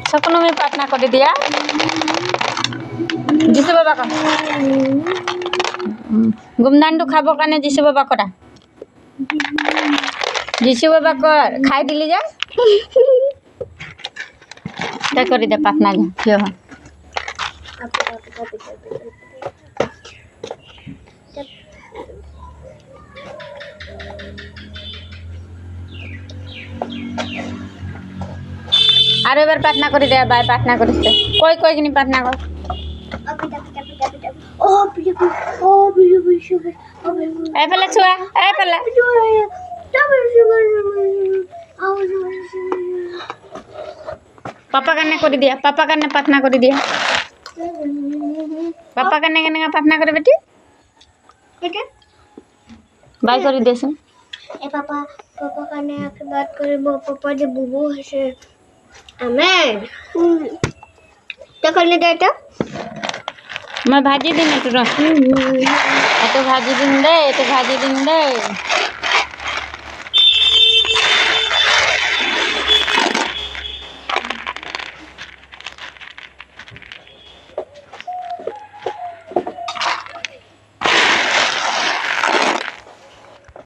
सपनों में प्रार्थना कर दिया जिसु बाबा का गुमदांडू खाबो काने जिसु बाबा करा जिसु बाबा कर खाई दिली जा क्या कर दे प्रार्थना जा क्यों आरो बार प्रार्थना कर दे बाय प्रार्थना कर दे कोई कोई नहीं प्रार्थना कर ए पहले छुआ ए पहले पापा करने कर दिया पापा करने प्रार्थना कर दिया पापा करने करने प्रार्थना करे बेटी बेटा बाय कर दे सुन ए पापा पापा करने आके बात करे वो पापा जो बुबू है आमेन क्या करने देता मैं भाजी दिन तो भाजी दिन दे